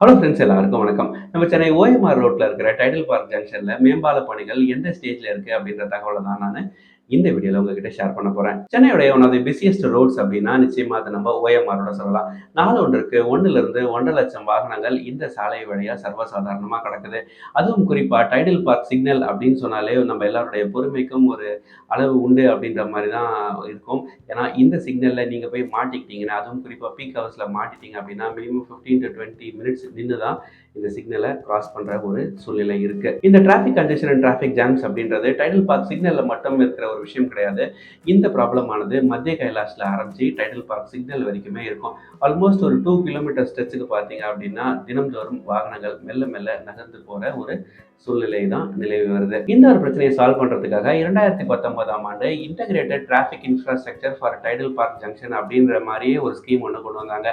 Hello friends எல்லாருக்கும் வணக்கம். நம்ம சென்னை ஓஎம்ஆர் ரோட்ல இருக்கிற டைடல் பார்க் ஜங்ஷன்ல மேம்பால பணிகள் எந்த ஸ்டேஜ்ல இருக்கு அப்படின்ற தகவல தான் நானு இந்த வீடியோல உங்ககிட்ட ஷேர் பண்ண போறேன். சென்னையுடைய one of the busiest roads அப்படின்னா நிச்சயமா அது நம்ம ஓஎம்ஆரோட சொல்லலாம். நாள் ஒன்றுக்கு 1லிருந்து 1,50,000 வாகனங்கள் இந்த சாலை வழியா சர்வசாதாரணமா கடக்குது. அதுவும் குறிப்பா டைடல் பார்க் சிக்னல் அப்படின்னு சொன்னாலே நம்ம எல்லாருடைய பொறுமைக்கும் ஒரு அளவு உண்டு அப்படின்ற மாரி தான் இருக்கும். ஏன்னா இந்த சிக்னல்ல நீங்க போய் மாட்டிக்கிட்டீங்கன்னா, அதுவும் குறிப்பா பீக் ஹவர்ஸ்ல மாட்டிட்டீங்க அப்படின்னா மினிமம் 15 டூ 20 மினிட்ஸ் நின்னு தான் இந்த சிக்னலை கிராஸ் பண்ற ஒரு சூழ்நிலை இருக்கு. இந்த traffic congestion and traffic jams அப்படின்றது டைடல் பார்க் சிக்னல்ல மட்டும் இருக்கிற ஒரு விஷயம் கிடையாது. இந்த ப்ராப்ளம் ஆனது மத்திய கைலாஷ்ல ஆரம்பிச்சு டைடல் பார்க் சிக்னல் வரைக்குமே இருக்கும். ஆல்மோஸ்ட் ஒரு 2 கிலோமீட்டர் ஸ்ட்ரெச்சுக்கு பார்த்தீங்க அப்படின்னா தினம்தோறும் வாகனங்கள் மெல்ல மெல்ல நகர்ந்து போற ஒரு சூழ்நிலை தான் நிலவி வருது. இந்த ஒரு பிரச்சனையை சால்வ் பண்றதுக்காக 2019ஆம் ஆண்டு integrated traffic infrastructure for Tidel park junction அப்படின்ற மாதிரியே ஒரு ஸ்கீம் ஒன்று கொண்டு வந்தாங்க.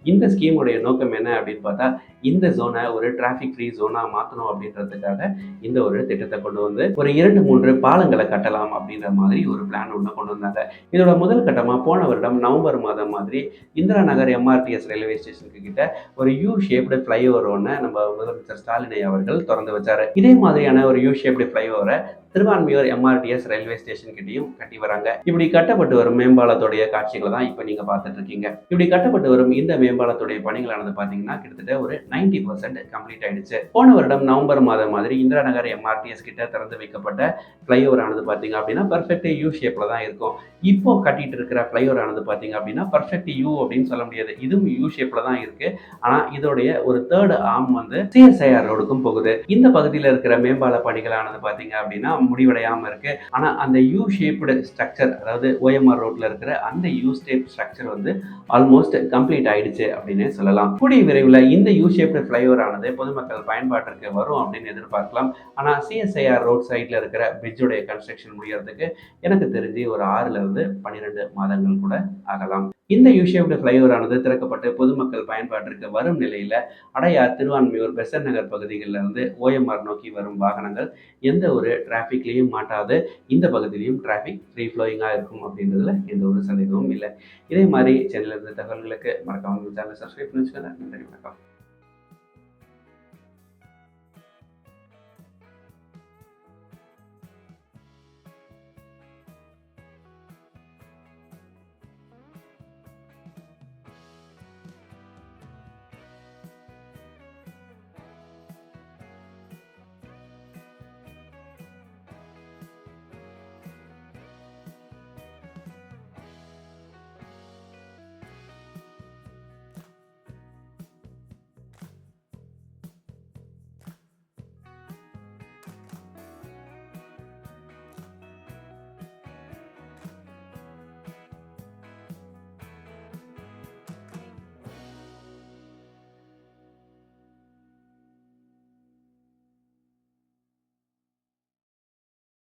இந்த ஸ்கீமுடைய நோக்கம் என்ன அப்படின்னு பார்த்தா, இந்த ஜோனை ஒரு டிராஃபிக் ஃப்ரீ ஜோனா மாற்றணும் அப்படின்றதுக்காக இந்த ஒரு திட்டத்தை கொண்டு வந்து ஒரு 2, 3 பாலங்களை கட்டலாம் அப்படின்ற மாதிரி ஒரு பிளான் ஒன்று கொண்டு வந்தாங்க. இதோட முதல் கட்டமா போன வருடம் நவம்பர் மாதம் மாதிரி இந்திரா நகர் எம்ஆர்டிஎஸ் ரயில்வே ஸ்டேஷனுக்கு கிட்ட ஒரு யூ ஷேப்டு ஃப்ளைஓவர் ஒன்று நம்ம முதலமைச்சர் ஸ்டாலின் ஐயா அவர்கள் திறந்து வச்சாரு. இதே மாதிரியான ஒரு யூ ஷேப்டு ஃப்ளைஓவரை திருவான்மியூர் எம்ஆர்டிஎஸ் ரயில்வே ஸ்டேஷன் கிட்டையும் கட்டி வராங்க. இப்படி கட்டப்பட்டு வரும் மேம்பாலத்துடைய காட்சிகளை தான் இப்ப நீங்க பார்த்துட்டு இருக்கீங்க. இப்படி கட்டப்பட்டு வரும் இந்த மேம்பாலத்துடைய பணிகளானது பாத்தீங்கன்னா கிட்டத்தட்ட ஒரு 90% கம்ப்ளீட் ஆயிடுச்சு. போன வருடம் நவம்பர் மாதம் மாதிரி இந்திரா நகர் எம்ஆர்டிஎஸ் கிட்ட திறந்து வைக்கப்பட்ட ஃபிளைஓவர் ஆனது பாத்தீங்க அப்படின்னா பர்ஃபெக்ட் யூ ஷேப்ல தான் இருக்கும். இப்போ கட்டிட்டு இருக்கிற ஃபிளைஓவர் ஆனது பாத்தீங்க அப்படின்னா பர்ஃபெக்ட் யூ அப்படின்னு சொல்ல முடியாது. இதுவும் யூ ஷேப்ல தான் இருக்கு. ஆனா இதோடைய ஒரு தேர்ட் ஆர்ம் வந்து சிஎஸ்ஐஆர் ரோடுக்கும் போகுது. இந்த பகுதியில் இருக்கிற மேம்பால பணிகளானது பாத்தீங்க அப்படின்னா முடிவடையாம இருக்கு. ஆனா அந்த யூ ஷேப்டு ஸ்ட்ரக்சர், அதாவது ஓஎம்ஆர் ரோட்ல இருக்கிற அந்த யூ ஷேப் ஸ்ட்ரக்சர் வந்து ஆல்மோஸ்ட் கம்ப்ளீட் ஆயிடுச்சு அப்படின்னு சொல்லலாம். கூடிய விரைவில் இந்த யூ ஷேப்டு ஃபிளைஓவர் ஆனது பொதுமக்கள் பயன்பாட்டிற்கு வரும் அப்படின்னு எதிர்பார்க்கலாம். ஆனா சிஎஸ்ஐஆர் ரோட் சைட்ல இருக்கிற பிரிட்ஜுடைய கன்ஸ்ட்ரக்ஷன் முடியறதுக்கு எனக்கு தெரிஞ்சு ஒரு 6லிருந்து 12 மாதங்கள் கூட ஆகலாம். இந்த யூ ஷேப்டு ஃபிளைஓவர் ஆனது திறக்கப்பட்டு பொதுமக்கள் பயன்பாட்டிற்கு வரும் நிலையில அடையார், திருவான்மியூர், பெசன்ட் நகர் பகுதிகளில் இருந்து ஓஎம்ஆர் நோக்கி வரும் வாகனங்கள் எந்த ஒரு டிராஃபிக்லையும் மாட்டாது. இந்த பகுதியிலையும் டிராஃபிக் ஃப்ரீ ஃப்ளோயிங்காக இருக்கும் அப்படின்றதுல எந்த ஒரு சந்தேகமும் இல்லை. இதே மாதிரி சென்னையில் இருந்த தகவல்களுக்கு மறக்காம சேனலை சப்ஸ்கிரைப் பண்ணி வச்சுக்கோங்க. நன்றி, வணக்கம்.